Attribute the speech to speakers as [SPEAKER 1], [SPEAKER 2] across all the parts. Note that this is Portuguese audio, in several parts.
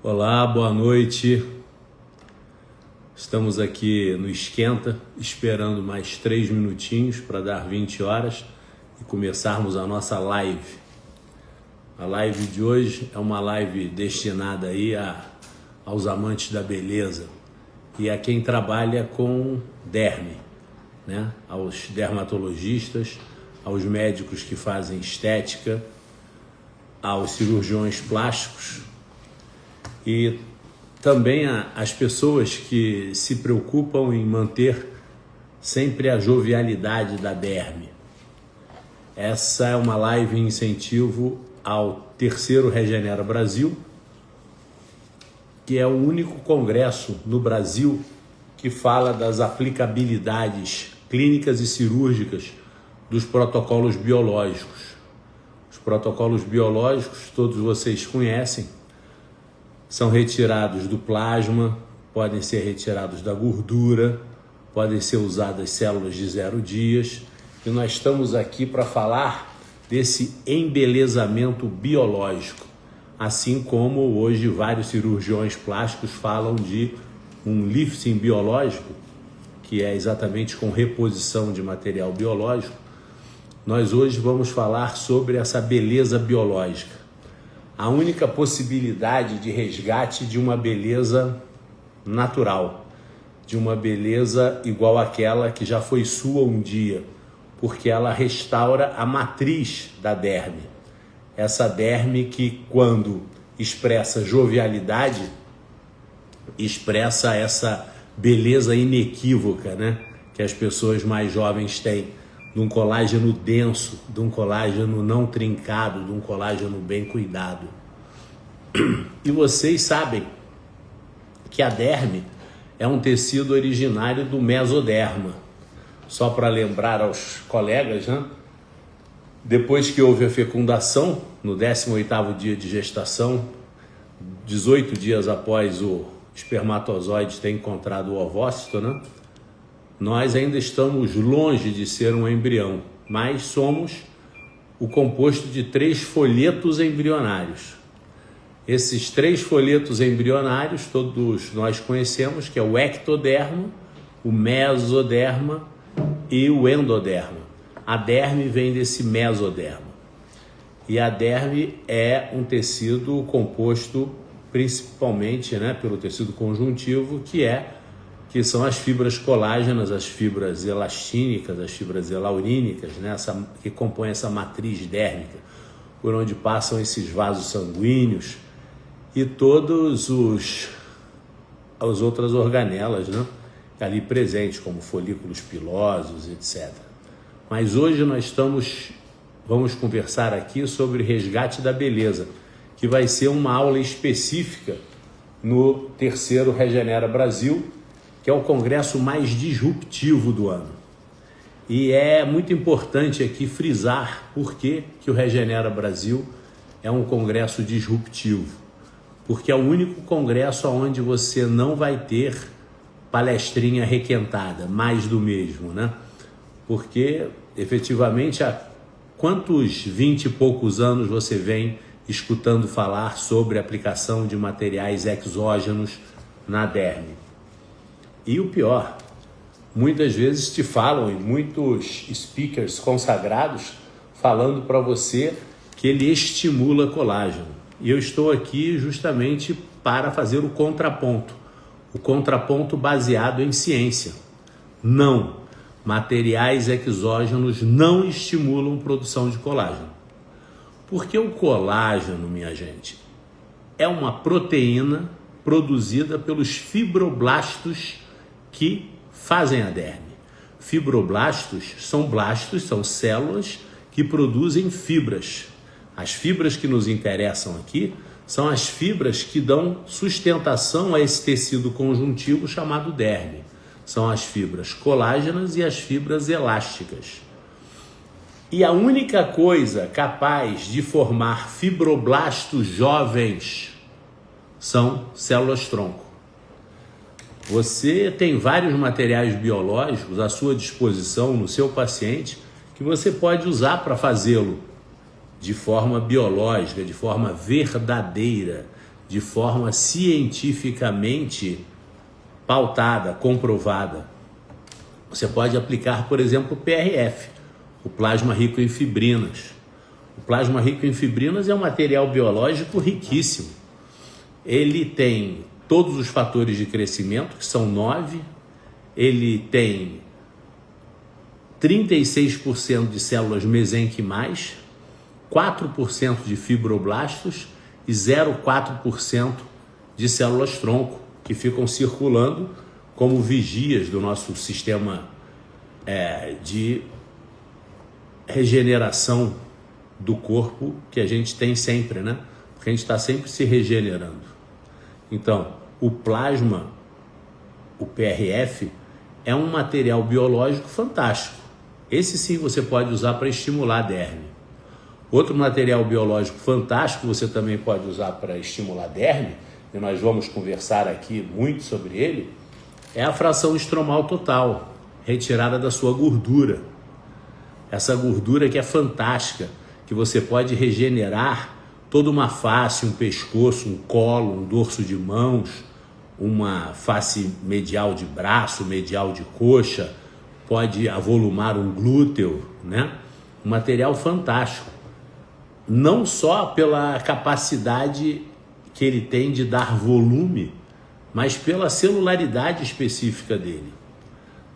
[SPEAKER 1] Olá, boa noite. Estamos aqui no Esquenta, esperando mais 3 minutinhos para dar 20 horas e começarmos a nossa live. A live de hoje é uma live destinada aí aos amantes da beleza e a quem trabalha com derme, né? Aos dermatologistas, aos médicos que fazem estética, aos cirurgiões plásticos e também as pessoas que se preocupam em manter sempre a jovialidade da derme. Essa é uma live em incentivo ao terceiro Regenera Brasil, que é o único congresso no Brasil que fala das aplicabilidades clínicas e cirúrgicas dos protocolos biológicos. Os protocolos biológicos, todos vocês conhecem, são retirados do plasma, podem ser retirados da gordura, podem ser usadas células de 0 dias. E nós estamos aqui para falar desse embelezamento biológico, assim como hoje vários cirurgiões plásticos falam de um lifting biológico, que é exatamente com reposição de material biológico. Nós hoje vamos falar sobre essa beleza biológica. A única possibilidade de resgate de uma beleza natural, de uma beleza igual àquela que já foi sua um dia, porque ela restaura a matriz da derme. Essa derme que, quando expressa jovialidade, expressa essa beleza inequívoca, né? Que as pessoas mais jovens têm, de um colágeno denso, de um colágeno não trincado, de um colágeno bem cuidado. E vocês sabem que a derme é um tecido originário do mesoderma. Só para lembrar aos colegas, né? Depois que houve a fecundação, no 18º dia de gestação, 18 dias após o espermatozoide ter encontrado o ovócito, né? Nós ainda estamos longe de ser um embrião, mas somos o composto de 3 folhetos embrionários. Esses 3 folhetos embrionários, todos nós conhecemos, que é o ectoderma, o mesoderma e o endoderma. A derme vem desse mesoderma. E a derme é um tecido composto principalmente, né, pelo tecido conjuntivo, que são as fibras colágenas, as fibras elastínicas, as fibras elaurínicas, né, que compõem essa matriz dérmica, por onde passam esses vasos sanguíneos e todos as outras organelas, né, ali presentes, como folículos pilosos, etc. Mas hoje vamos conversar aqui sobre resgate da beleza, que vai ser uma aula específica no terceiro Regenera Brasil, que é o congresso mais disruptivo do ano. E é muito importante aqui frisar por que o Regenera Brasil é um congresso disruptivo. Porque é o único congresso onde você não vai ter palestrinha requentada, mais do mesmo, né? Porque, efetivamente, há quantos 20 e poucos anos você vem escutando falar sobre a aplicação de materiais exógenos na derme? E o pior, muitas vezes te falam, e muitos speakers consagrados, falando para você que ele estimula colágeno. E eu estou aqui justamente para fazer o contraponto baseado em ciência. Não, materiais exógenos não estimulam produção de colágeno. Porque o colágeno, minha gente, é uma proteína produzida pelos fibroblastos que fazem a derme. Fibroblastos, são células que produzem fibras. As fibras que nos interessam aqui são as fibras que dão sustentação a esse tecido conjuntivo chamado derme. São as fibras colágenas e as fibras elásticas. E a única coisa capaz de formar fibroblastos jovens são células-tronco. Você tem vários materiais biológicos à sua disposição no seu paciente que você pode usar para fazê-lo de forma biológica, de forma verdadeira, de forma cientificamente pautada, comprovada. Você pode aplicar, por exemplo, o PRF, o plasma rico em fibrinas. O plasma rico em fibrinas é um material biológico riquíssimo. Ele tem todos os fatores de crescimento, que são 9. Ele tem 36% de células mesenquimais, 4% de fibroblastos e 0,4% de células tronco, que ficam circulando como vigias do nosso sistema de regeneração do corpo que a gente tem sempre, né? Porque a gente está sempre se regenerando. Então, o plasma, o PRF, é um material biológico fantástico. Esse sim você pode usar para estimular a derme. Outro material biológico fantástico você também pode usar para estimular a derme, e nós vamos conversar aqui muito sobre ele, é a fração estromal total, retirada da sua gordura. Essa gordura que é fantástica, que você pode regenerar toda uma face, um pescoço, um colo, um dorso de mãos, uma face medial de braço, medial de coxa, pode avolumar um glúteo, né? Um material fantástico. Não só pela capacidade que ele tem de dar volume, mas pela celularidade específica dele.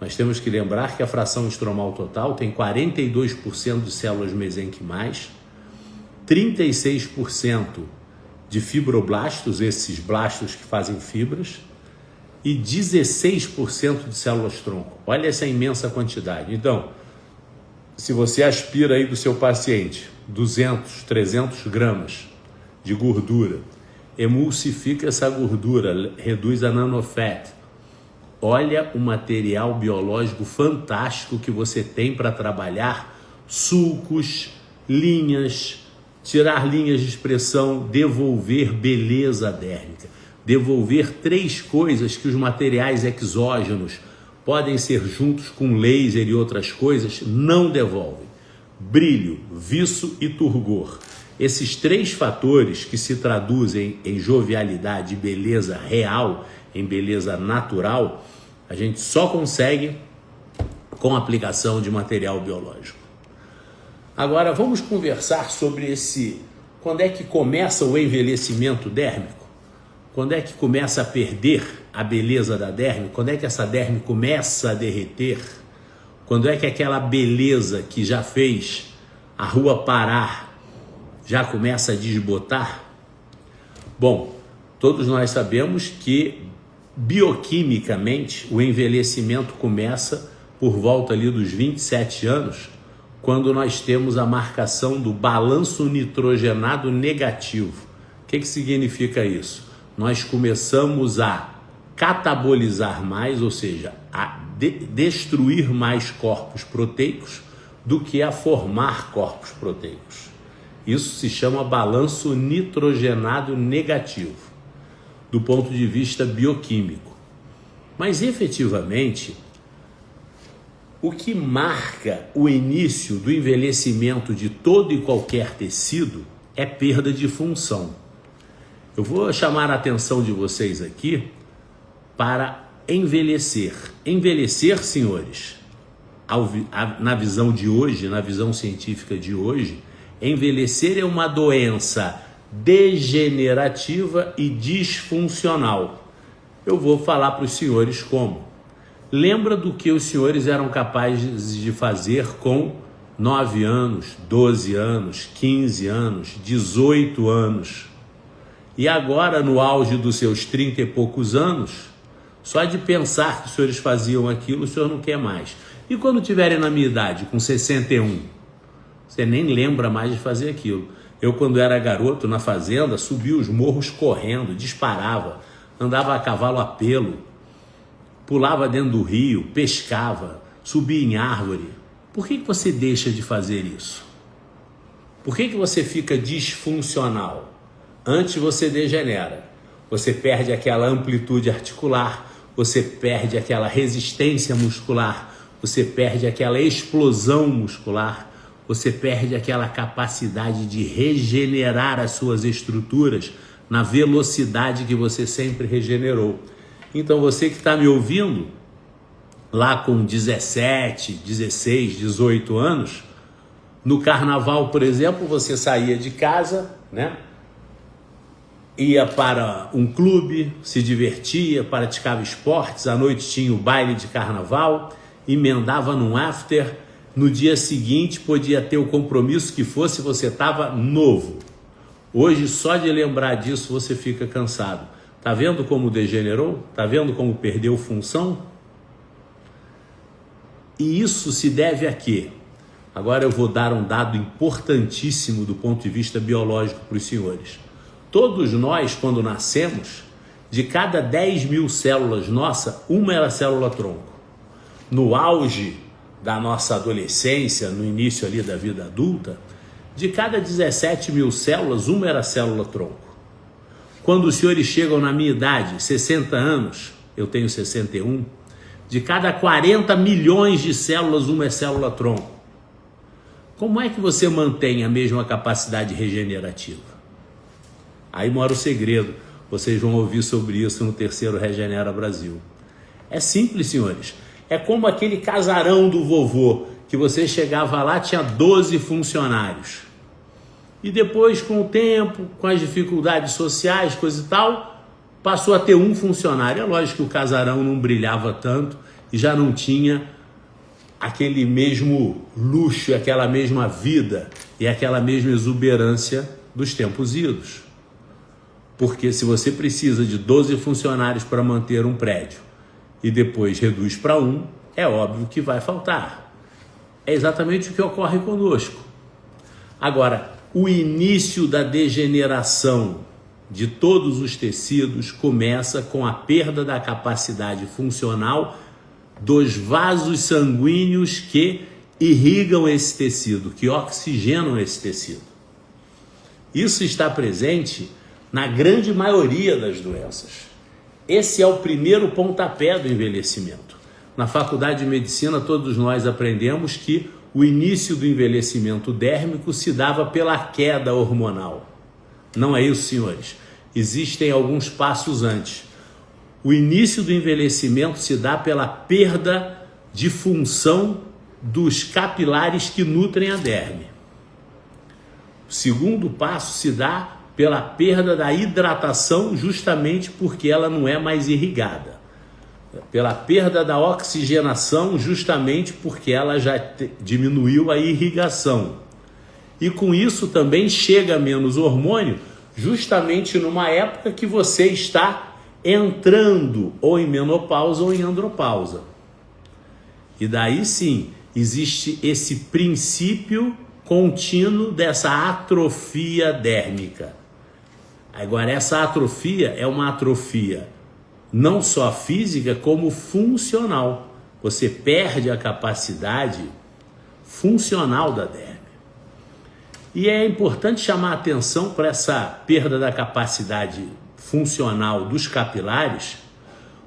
[SPEAKER 1] Nós temos que lembrar que a fração estromal total tem 42% de células mesenquimais, 36% de fibroblastos, esses blastos que fazem fibras, e 16% de células tronco. Olha essa imensa quantidade. Então, se você aspira aí do seu paciente 200, 300 gramas de gordura, emulsifica essa gordura, reduz a nanofat. Olha o material biológico fantástico que você tem para trabalhar sulcos, linhas, tirar linhas de expressão, devolver beleza dérmica, devolver 3 coisas que os materiais exógenos podem ser juntos com laser e outras coisas, não devolvem: brilho, viço e turgor. Esses 3 fatores que se traduzem em jovialidade e beleza real, em beleza natural, a gente só consegue com a aplicação de material biológico. Agora vamos conversar sobre quando é que começa o envelhecimento dérmico, quando é que começa a perder a beleza da derme, quando é que essa derme começa a derreter, quando é que aquela beleza que já fez a rua parar já começa a desbotar. Bom, todos nós sabemos que bioquimicamente o envelhecimento começa por volta ali dos 27 anos, quando nós temos a marcação do balanço nitrogenado negativo. O que significa isso? Nós começamos a catabolizar mais, ou seja, a destruir mais corpos proteicos do que a formar corpos proteicos. Isso se chama balanço nitrogenado negativo, do ponto de vista bioquímico. Mas efetivamente, o que marca o início do envelhecimento de todo e qualquer tecido é perda de função. Eu vou chamar a atenção de vocês aqui para envelhecer. Envelhecer, senhores, na visão de hoje, na visão científica de hoje, envelhecer é uma doença degenerativa e disfuncional. Eu vou falar para os senhores como. Lembra do que os senhores eram capazes de fazer com 9 anos, 12 anos, 15 anos, 18 anos. E agora, no auge dos seus 30 e poucos anos, só de pensar que os senhores faziam aquilo, o senhor não quer mais. E quando tiverem na minha idade, com 61, você nem lembra mais de fazer aquilo. Eu, quando era garoto na fazenda, subia os morros correndo, disparava, andava a cavalo a pelo, pulava dentro do rio, pescava, subia em árvore. Por que você deixa de fazer isso? Por que você fica disfuncional? Antes você degenera, você perde aquela amplitude articular, você perde aquela resistência muscular, você perde aquela explosão muscular, você perde aquela capacidade de regenerar as suas estruturas na velocidade que você sempre regenerou. Então você que está me ouvindo, lá com 17, 16, 18 anos, no carnaval, por exemplo, você saía de casa, né? Ia para um clube, se divertia, praticava esportes, à noite tinha o baile de carnaval, emendava num after, no dia seguinte podia ter o compromisso que fosse, você estava novo. Hoje, só de lembrar disso, você fica cansado. Tá vendo como degenerou? Tá vendo como perdeu função? E isso se deve a quê? Agora eu vou dar um dado importantíssimo do ponto de vista biológico para os senhores. Todos nós, quando nascemos, de cada 10 mil células nossa, uma era célula-tronco. No auge da nossa adolescência, no início ali da vida adulta, de cada 17 mil células, uma era célula-tronco. Quando os senhores chegam na minha idade, 60 anos, eu tenho 61, de cada 40 milhões de células, uma é célula-tronco. Como é que você mantém a mesma capacidade regenerativa? Aí mora o segredo, vocês vão ouvir sobre isso no terceiro Regenera Brasil. É simples, senhores, é como aquele casarão do vovô, que você chegava lá, tinha 12 funcionários. E depois, com o tempo, com as dificuldades sociais, coisa e tal, passou a ter um funcionário. É lógico que o casarão não brilhava tanto e já não tinha aquele mesmo luxo, aquela mesma vida e aquela mesma exuberância dos tempos idos. Porque se você precisa de 12 funcionários para manter um prédio e depois reduz para um, é óbvio que vai faltar. É exatamente o que ocorre conosco. Agora, o início da degeneração de todos os tecidos começa com a perda da capacidade funcional dos vasos sanguíneos que irrigam esse tecido, que oxigenam esse tecido. Isso está presente na grande maioria das doenças. Esse é o primeiro pontapé do envelhecimento. Na faculdade de medicina, todos nós aprendemos que o início do envelhecimento dérmico se dava pela queda hormonal. Não é isso, senhores. Existem alguns passos antes. O início do envelhecimento se dá pela perda de função dos capilares que nutrem a derme. O segundo passo se dá pela perda da hidratação, justamente porque ela não é mais irrigada. Pela perda da oxigenação, justamente porque ela já diminuiu a irrigação. E com isso também chega menos hormônio, justamente numa época que você está entrando ou em menopausa ou em andropausa. E daí sim, existe esse princípio contínuo dessa atrofia dérmica. Agora, essa atrofia é uma atrofia não só física, como funcional. Você perde a capacidade funcional da derme. E é importante chamar a atenção para essa perda da capacidade funcional dos capilares,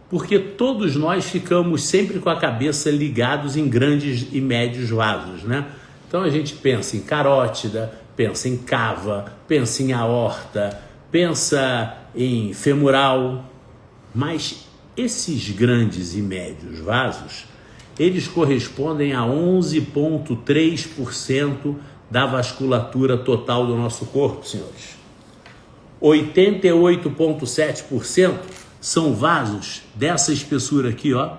[SPEAKER 1] porque todos nós ficamos sempre com a cabeça ligados em grandes e médios vasos, né? Então a gente pensa em carótida, pensa em cava, pensa em aorta, pensa em femoral, mas esses grandes e médios vasos, eles correspondem a 11,3% da vasculatura total do nosso corpo, senhores. 88,7% são vasos dessa espessura aqui, ó,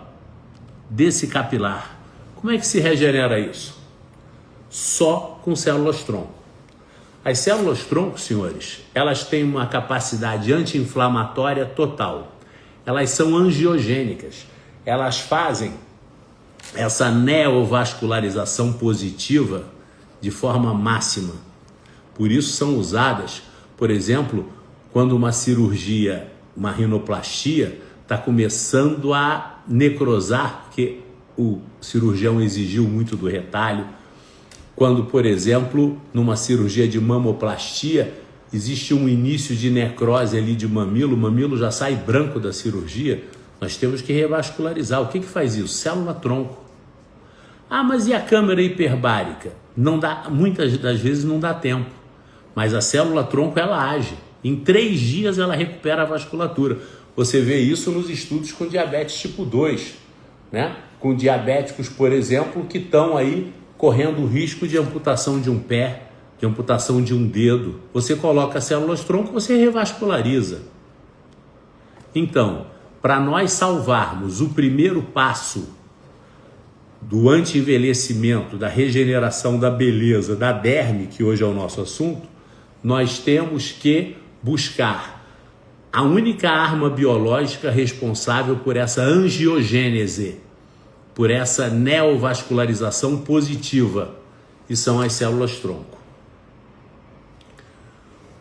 [SPEAKER 1] desse capilar. Como é que se regenera isso? Só com células-tronco. As células-tronco, senhores, elas têm uma capacidade anti-inflamatória total. Elas são angiogênicas. Elas fazem essa neovascularização positiva de forma máxima. Por isso são usadas, por exemplo, quando uma cirurgia, uma rinoplastia, está começando a necrosar, porque o cirurgião exigiu muito do retalho. Quando, por exemplo, numa cirurgia de mamoplastia, existe um início de necrose ali de mamilo, o mamilo já sai branco da cirurgia, nós temos que revascularizar. O que faz isso? Célula-tronco. Ah, mas e a câmara hiperbárica? Não dá, muitas das vezes não dá tempo, mas a célula-tronco ela age. Em 3 dias ela recupera a vasculatura. Você vê isso nos estudos com diabetes tipo 2, né? Com diabéticos, por exemplo, que estão aí correndo o risco de amputação de um pé, de amputação de um dedo. Você coloca células-tronco, você revasculariza. Então, para nós salvarmos o primeiro passo do anti-envelhecimento, da regeneração da beleza, da derme, que hoje é o nosso assunto, nós temos que buscar a única arma biológica responsável por essa angiogênese, por essa neovascularização positiva, que são as células-tronco.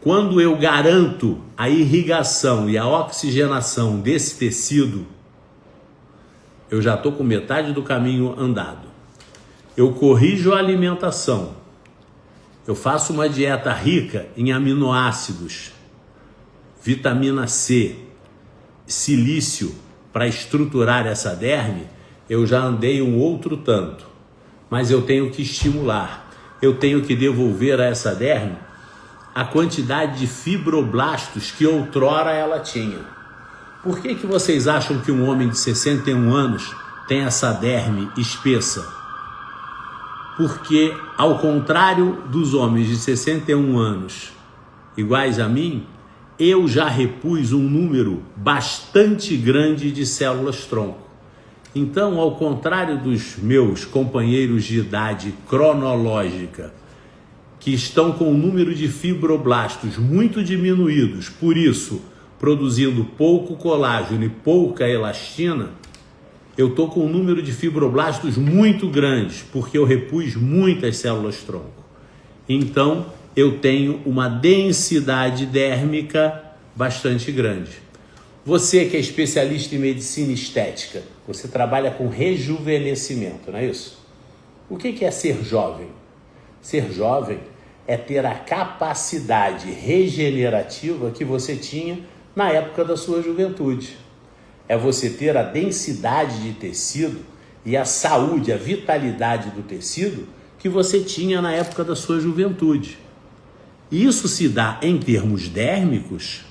[SPEAKER 1] Quando eu garanto a irrigação e a oxigenação desse tecido, eu já estou com metade do caminho andado. Eu corrijo a alimentação, eu faço uma dieta rica em aminoácidos, vitamina C, silício para estruturar essa derme, eu já andei um outro tanto. Mas eu tenho que estimular, eu tenho que devolver a essa derme a quantidade de fibroblastos que outrora ela tinha. Por que vocês acham que um homem de 61 anos tem essa derme espessa? Porque, ao contrário dos homens de 61 anos iguais a mim, eu já repus um número bastante grande de células-tronco. Então, ao contrário dos meus companheiros de idade cronológica, que estão com o número de fibroblastos muito diminuídos, por isso, produzindo pouco colágeno e pouca elastina, eu estou com um número de fibroblastos muito grandes, porque eu repus muitas células-tronco. Então, eu tenho uma densidade dérmica bastante grande. Você que é especialista em medicina estética, você trabalha com rejuvenescimento, não é isso? O que é ser jovem? Ser jovem é ter a capacidade regenerativa que você tinha na época da sua juventude. É você ter a densidade de tecido e a saúde, a vitalidade do tecido que você tinha na época da sua juventude. Isso se dá em termos dérmicos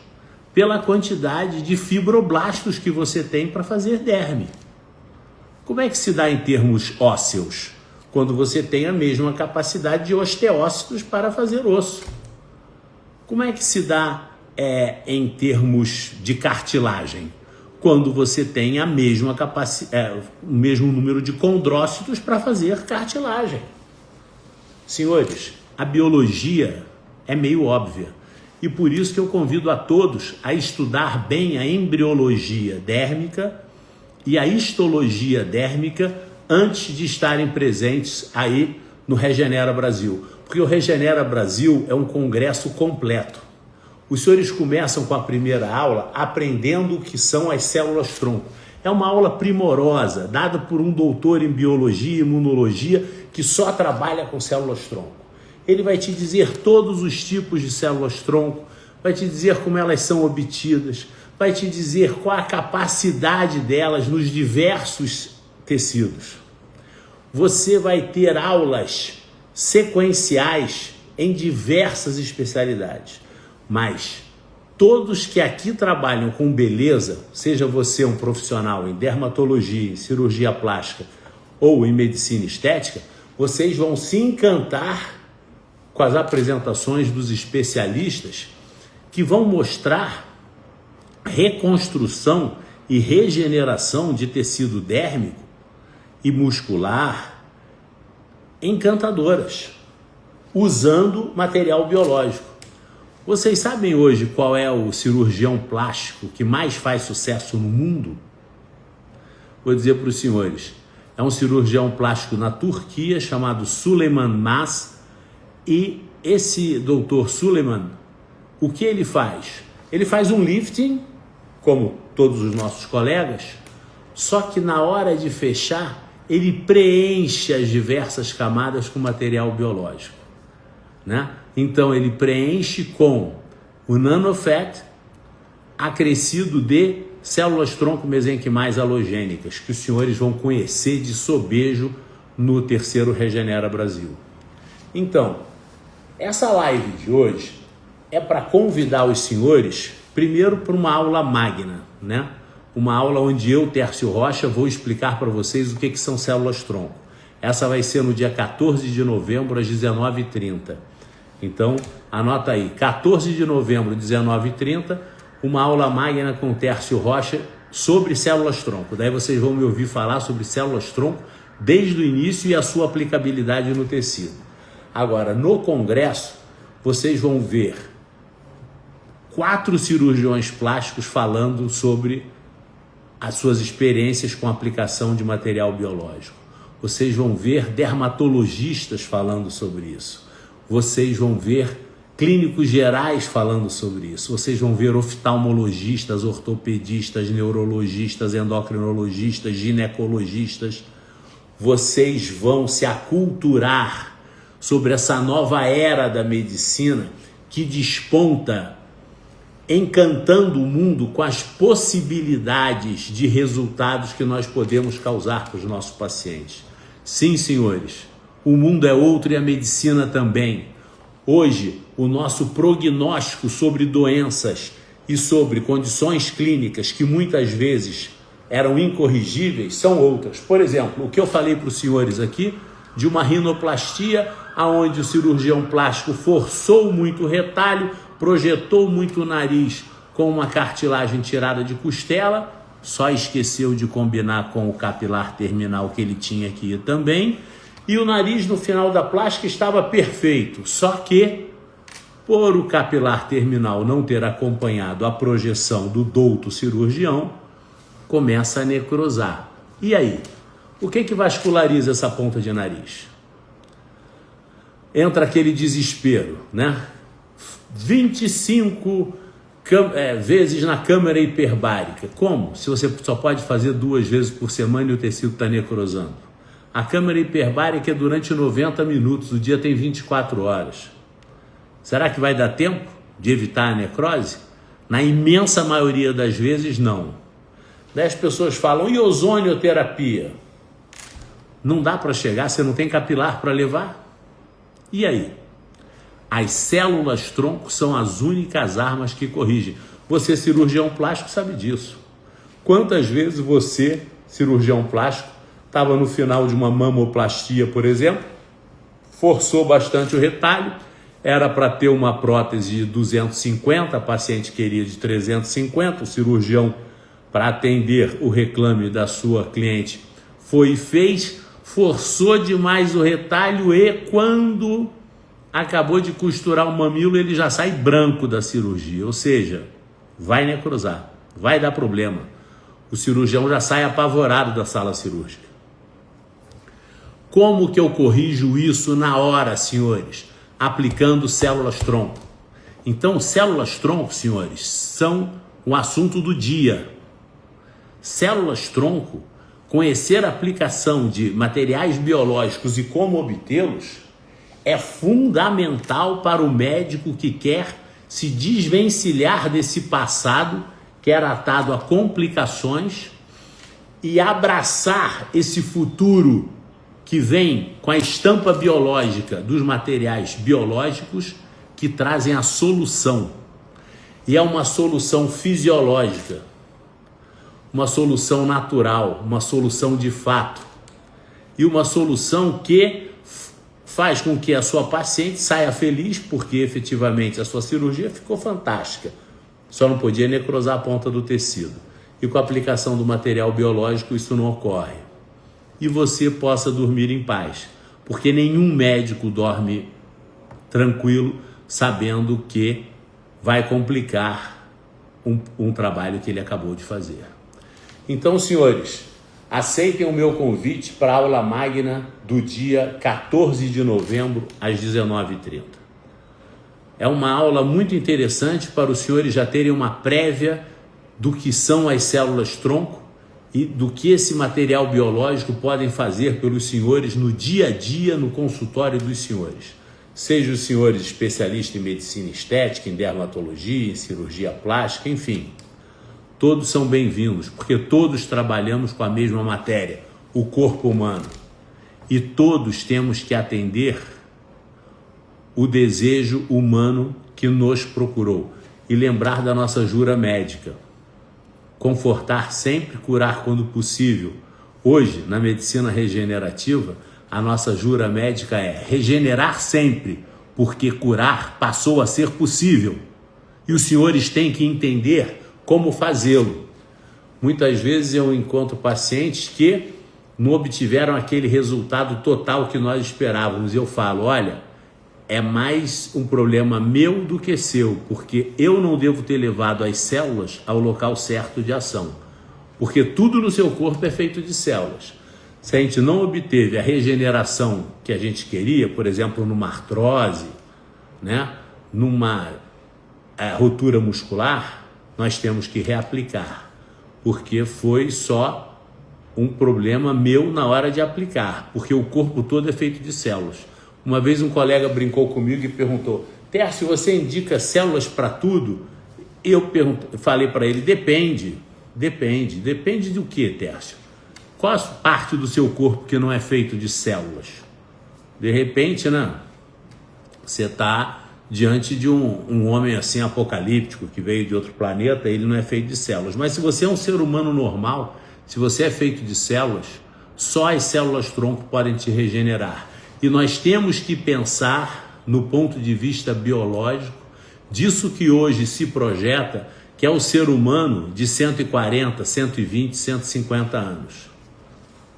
[SPEAKER 1] pela quantidade de fibroblastos que você tem para fazer derme. Como é que se dá em termos ósseos? Quando você tem a mesma capacidade de osteócitos para fazer osso. Como é que se dá em termos de cartilagem? Quando você tem a mesma o mesmo número de condrócitos para fazer cartilagem. Senhores, a biologia é meio óbvia. E por isso que eu convido a todos a estudar bem a embriologia dérmica e a histologia dérmica antes de estarem presentes aí no Regenera Brasil. Porque o Regenera Brasil é um congresso completo. Os senhores começam com a primeira aula aprendendo o que são as células-tronco. É uma aula primorosa, dada por um doutor em biologia e imunologia que só trabalha com células-tronco. Ele vai te dizer todos os tipos de células-tronco, vai te dizer como elas são obtidas, vai te dizer qual a capacidade delas nos diversos tecidos. Você vai ter aulas sequenciais em diversas especialidades, mas todos que aqui trabalham com beleza, seja você um profissional em dermatologia, em cirurgia plástica ou em medicina estética, vocês vão se encantar com as apresentações dos especialistas que vão mostrar reconstrução e regeneração de tecido dérmico e muscular encantadoras, usando material biológico. Vocês sabem hoje qual é o cirurgião plástico que mais faz sucesso no mundo? Vou dizer para os senhores, é um cirurgião plástico na Turquia chamado Süleyman Mas. E esse doutor Süleyman, o que ele faz? Ele faz um lifting, como todos os nossos colegas, só que na hora de fechar, ele preenche as diversas camadas com material biológico, né? Então ele preenche com o nanofat acrescido de células-tronco mesenquimais halogênicas, que os senhores vão conhecer de sobejo no terceiro Regenera Brasil. Então, essa live de hoje é para convidar os senhores, primeiro, para uma aula magna, né? Uma aula onde eu, Tércio Rocha, vou explicar para vocês o que são células-tronco. Essa vai ser no dia 14 de novembro, às 19h30. Então, anota aí, 14 de novembro, 19h30, uma aula magna com Tércio Rocha sobre células-tronco. Daí vocês vão me ouvir falar sobre células-tronco desde o início e a sua aplicabilidade no tecido. Agora, no congresso, vocês vão ver 4 cirurgiões plásticos falando sobre as suas experiências com a aplicação de material biológico. Vocês vão ver dermatologistas falando sobre isso. Vocês vão ver clínicos gerais falando sobre isso. Vocês vão ver oftalmologistas, ortopedistas, neurologistas, endocrinologistas, ginecologistas. Vocês vão se aculturar sobre essa nova era da medicina que desponta, encantando o mundo com as possibilidades de resultados que nós podemos causar para os nossos pacientes. Sim, senhores, o mundo é outro e a medicina também. Hoje, o nosso prognóstico sobre doenças e sobre condições clínicas que muitas vezes eram incorrigíveis são outras. Por exemplo, o que eu falei para os senhores aqui de uma rinoplastia, onde o cirurgião plástico forçou muito o retalho, projetou muito o nariz com uma cartilagem tirada de costela, só esqueceu de combinar com o capilar terminal que ele tinha que ir também, e o nariz no final da plástica estava perfeito, só que por o capilar terminal não ter acompanhado a projeção do douto cirurgião, começa a necrosar. E aí? O que vasculariza essa ponta de nariz? Entra aquele desespero, né? 25 vezes na câmara hiperbárica. Como? Se você só pode fazer 2 vezes por semana e o tecido está necrosando. A câmara hiperbárica é durante 90 minutos, o dia tem 24 horas. Será que vai dar tempo de evitar a necrose? Na imensa maioria das vezes, não. Daí as pessoas falam, e ozonioterapia? Não dá para chegar, você não tem capilar para levar? E aí? As células-tronco são as únicas armas que corrigem. Você, cirurgião plástico, sabe disso. Quantas vezes você, cirurgião plástico, estava no final de uma mamoplastia, por exemplo, forçou bastante o retalho, era para ter uma prótese de 250, a paciente queria de 350, o cirurgião, para atender o reclame da sua cliente, foi e fez, forçou demais o retalho e quando acabou de costurar o mamilo, ele já sai branco da cirurgia, ou seja, vai necrosar, vai dar problema. O cirurgião já sai apavorado da sala cirúrgica. Como que eu corrijo isso na hora, senhores? Aplicando células-tronco. Então, células-tronco, senhores, são um assunto do dia. Células-tronco, conhecer a aplicação de materiais biológicos e como obtê-los é fundamental para o médico que quer se desvencilhar desse passado que era atado a complicações e abraçar esse futuro que vem com a estampa biológica dos materiais biológicos que trazem a solução. E é uma solução fisiológica, uma solução natural, uma solução de fato e uma solução que faz com que a sua paciente saia feliz porque efetivamente a sua cirurgia ficou fantástica. Só não podia necrosar a ponta do tecido. E com a aplicação do material biológico isso não ocorre. E você possa dormir em paz. Porque nenhum médico dorme tranquilo sabendo que vai complicar um trabalho que ele acabou de fazer. Então, senhores, aceitem o meu convite para a aula magna do dia 14 de novembro, às 19h30. É uma aula muito interessante para os senhores já terem uma prévia do que são as células-tronco e do que esse material biológico podem fazer pelos senhores no dia a dia, no consultório dos senhores. Sejam os senhores especialistas em medicina estética, em dermatologia, em cirurgia plástica, enfim. Todos são bem-vindos, porque todos trabalhamos com a mesma matéria, o corpo humano. E todos temos que atender o desejo humano que nos procurou e lembrar da nossa jura médica. Confortar sempre, curar quando possível. Hoje, na medicina regenerativa, a nossa jura médica é regenerar sempre, porque curar passou a ser possível. E os senhores têm que entender como fazê-lo. Muitas vezes eu encontro pacientes que não obtiveram aquele resultado total que nós esperávamos. Eu falo, olha, é mais um problema meu do que seu, porque eu não devo ter levado as células ao local certo de ação. Porque tudo no seu corpo é feito de células. Se a gente não obteve a regeneração que a gente queria, por exemplo, numa artrose, né, numa ruptura muscular, nós temos que reaplicar, porque foi só um problema meu na hora de aplicar, porque o corpo todo é feito de células. Uma vez um colega brincou comigo e perguntou, Tércio, você indica células para tudo? Eu falei para ele, depende do que, Tércio? Qual a parte do seu corpo que não é feito de células? De repente, né, você está diante de um homem assim apocalíptico que veio de outro planeta, ele não é feito de células. Mas se você é um ser humano normal, se você é feito de células, só as células-tronco podem te regenerar. E nós temos que pensar no ponto de vista biológico disso que hoje se projeta, que é o ser humano de 140, 120, 150 anos.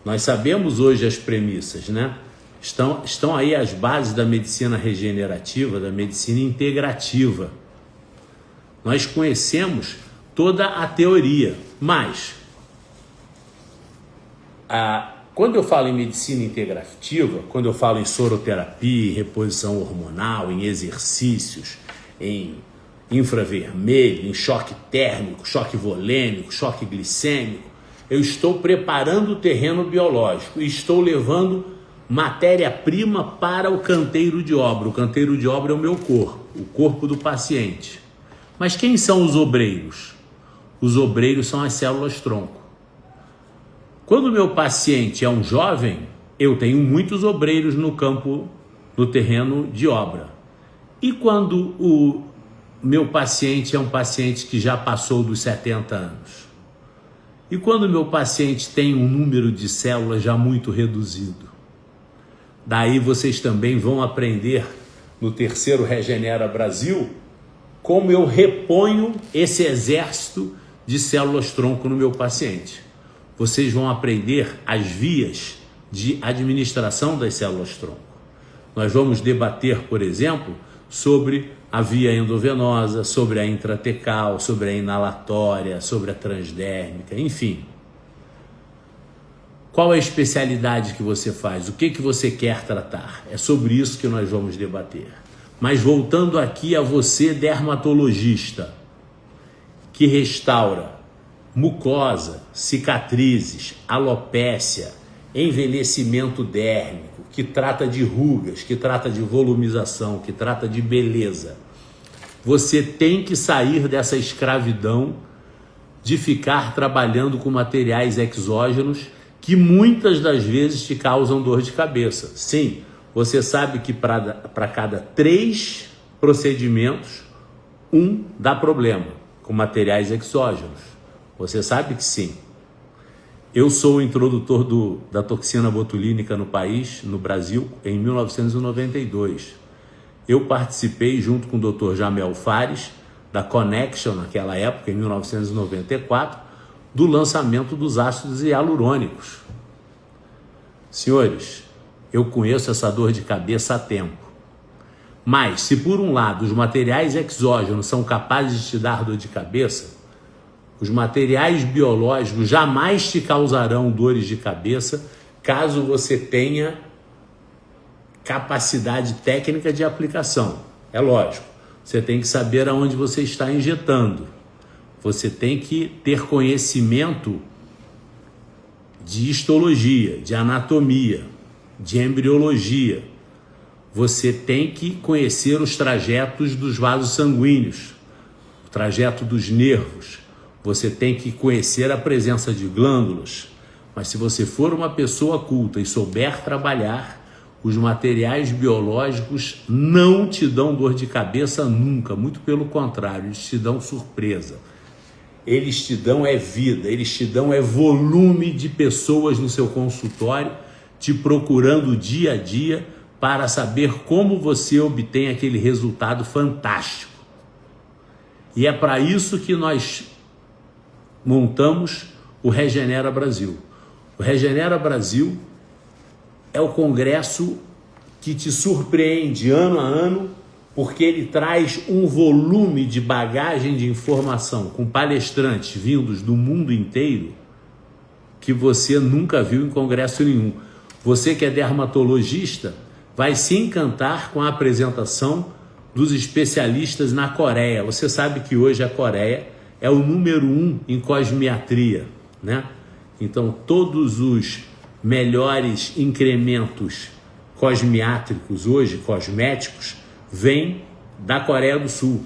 [SPEAKER 1] Nós sabemos hoje as premissas, né? Estão aí as bases da medicina regenerativa, da medicina integrativa. Nós conhecemos toda a teoria, mas quando eu falo em medicina integrativa, quando eu falo em soroterapia, em reposição hormonal, em exercícios, em infravermelho, em choque térmico, choque volêmico, choque glicêmico, eu estou preparando o terreno biológico e estou levando matéria-prima para o canteiro de obra. O canteiro de obra é o meu corpo, o corpo do paciente. Mas quem são os obreiros? Os obreiros são as células-tronco. Quando o meu paciente é um jovem, eu tenho muitos obreiros no campo, no terreno de obra. E quando o meu paciente é um paciente que já passou dos 70 anos? E quando o meu paciente tem um número de células já muito reduzido? Daí vocês também vão aprender no terceiro Regenera Brasil como eu reponho esse exército de células-tronco no meu paciente. Vocês vão aprender as vias de administração das células-tronco. Nós vamos debater, por exemplo, sobre a via endovenosa, sobre a intratecal, sobre a inalatória, sobre a transdérmica, enfim. Qual é a especialidade que você faz? O que você quer tratar? É sobre isso que nós vamos debater. Mas voltando aqui a você, dermatologista, que restaura mucosa, cicatrizes, alopécia, envelhecimento dérmico, que trata de rugas, que trata de volumização, que trata de beleza. Você tem que sair dessa escravidão de ficar trabalhando com materiais exógenos que muitas das vezes te causam dor de cabeça. Sim, você sabe que para cada 3 procedimentos, 1 dá problema com materiais exógenos. Você sabe que sim. Eu sou o introdutor da toxina botulínica no país, no Brasil, em 1992. Eu participei, junto com o Dr. Jamel Fares, da Connection, naquela época, em 1994, do lançamento dos ácidos hialurônicos. Senhores, eu conheço essa dor de cabeça há tempo. Mas, se por um lado os materiais exógenos são capazes de te dar dor de cabeça, os materiais biológicos jamais te causarão dores de cabeça caso você tenha capacidade técnica de aplicação. É lógico, você tem que saber aonde você está injetando. Você tem que ter conhecimento de histologia, de anatomia, de embriologia. Você tem que conhecer os trajetos dos vasos sanguíneos, o trajeto dos nervos. Você tem que conhecer a presença de glândulas. Mas se você for uma pessoa culta e souber trabalhar, Os materiais biológicos não te dão dor de cabeça nunca, muito pelo contrário, eles te dão surpresa. Eles te dão vida, eles te dão volume de pessoas no seu consultório, te procurando dia a dia para saber como você obtém aquele resultado fantástico. E é para isso que nós montamos o Regenera Brasil. O Regenera Brasil é o congresso que te surpreende ano a ano, porque ele traz um volume de bagagem de informação com palestrantes vindos do mundo inteiro que você nunca viu em congresso nenhum. Você que é dermatologista vai se encantar com a apresentação dos especialistas na Coreia. Você sabe que hoje a Coreia é o número 1 em cosmiatria, né? Então todos os melhores incrementos cosmiátricos hoje, cosméticos, vêm da Coreia do Sul.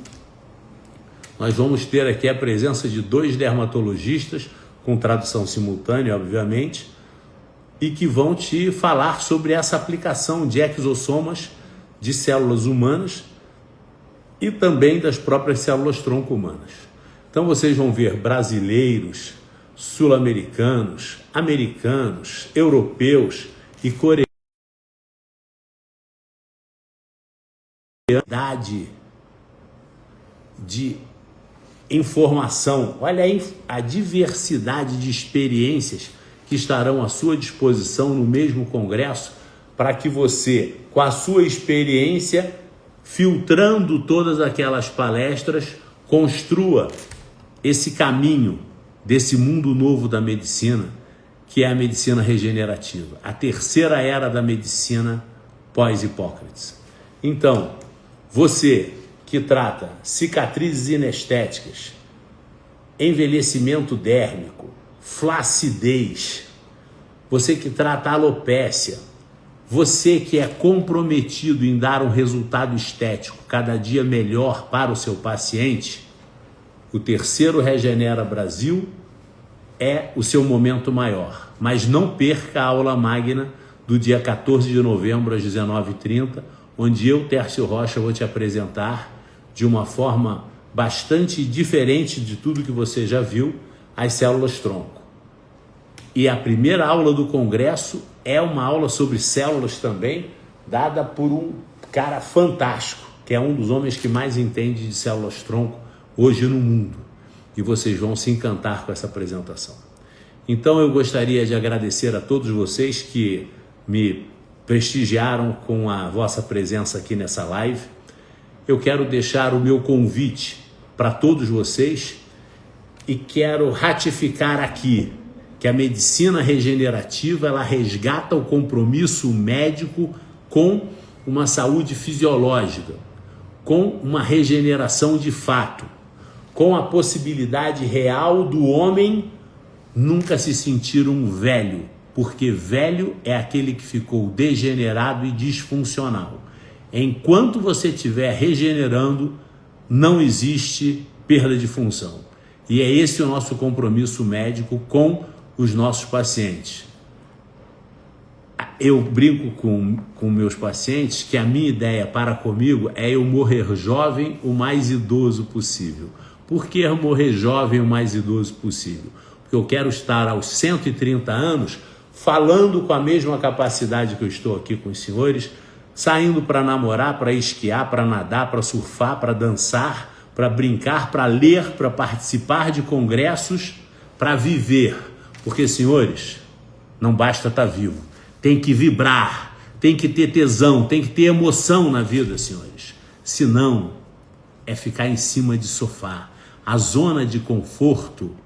[SPEAKER 1] Nós vamos ter aqui a presença de 2 dermatologistas, com tradução simultânea, obviamente, e que vão te falar sobre essa aplicação de exossomas de células humanas e também das próprias células-tronco humanas. Então vocês vão ver brasileiros, sul-americanos, americanos, europeus e coreanos. De informação, olha aí a diversidade de experiências que estarão à sua disposição no mesmo congresso, para que você, com a sua experiência, filtrando todas aquelas palestras, construa esse caminho desse mundo novo da medicina, que é a medicina regenerativa, a terceira era da medicina pós-Hipócrates. Então, você que trata cicatrizes inestéticas, envelhecimento dérmico, flacidez, você que trata alopécia, você que é comprometido em dar um resultado estético cada dia melhor para o seu paciente, o terceiro Regenera Brasil é o seu momento maior. Mas não perca a aula magna do dia 14 de novembro às 19h30, onde eu, Tércio Rocha, vou te apresentar de uma forma bastante diferente de tudo que você já viu, as células-tronco. E a primeira aula do congresso é uma aula sobre células também, dada por um cara fantástico, que é um dos homens que mais entende de células-tronco hoje no mundo. E vocês vão se encantar com essa apresentação. Então eu gostaria de agradecer a todos vocês que me prestigiaram com a vossa presença aqui nessa live. Eu quero deixar o meu convite para todos vocês e quero ratificar aqui que a medicina regenerativa, ela resgata o compromisso médico com uma saúde fisiológica, com uma regeneração de fato, com a possibilidade real do homem nunca se sentir um velho, porque velho é aquele que ficou degenerado e disfuncional. Enquanto você estiver regenerando, não existe perda de função. E é esse o nosso compromisso médico com os nossos pacientes. Eu brinco com meus pacientes que a minha ideia para comigo é eu morrer jovem o mais idoso possível. Por que morrer jovem o mais idoso possível? Porque eu quero estar aos 130 anos falando com a mesma capacidade que eu estou aqui com os senhores, saindo para namorar, para esquiar, para nadar, para surfar, para dançar, para brincar, para ler, para participar de congressos, para viver. Porque, senhores, não basta estar vivo, tem que vibrar, tem que ter tesão, tem que ter emoção na vida, senhores. Senão, é ficar em cima de sofá. A zona de conforto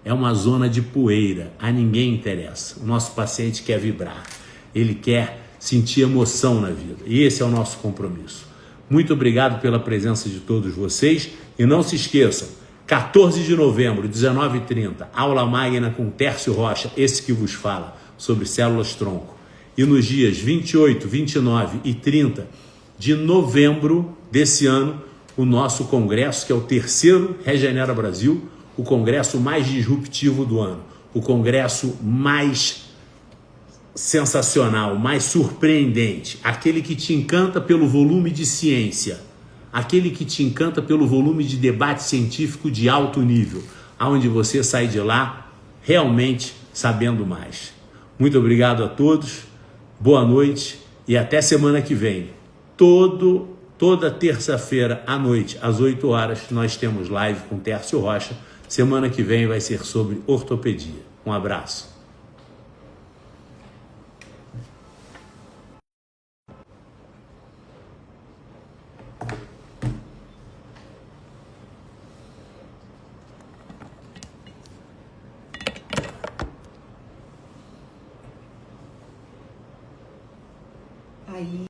[SPEAKER 1] é uma zona de poeira, a ninguém interessa. O nosso paciente quer vibrar, ele quer sentir emoção na vida. E esse é o nosso compromisso. Muito obrigado pela presença de todos vocês. E não se esqueçam, 14 de novembro, 19h30, aula magna com Tércio Rocha, esse que vos fala, sobre células-tronco. E nos dias 28, 29 e 30 de novembro desse ano, o nosso congresso, que é o terceiro Regenera Brasil, o congresso mais disruptivo do ano, o congresso mais sensacional, mais surpreendente, aquele que te encanta pelo volume de ciência, aquele que te encanta pelo volume de debate científico de alto nível, aonde você sai de lá realmente sabendo mais. Muito obrigado a todos, boa noite e até semana que vem. Toda terça-feira à noite, às 8 horas, nós temos live com Tércio Rocha. Semana que vem vai ser sobre ortopedia. Um abraço.
[SPEAKER 2] Aí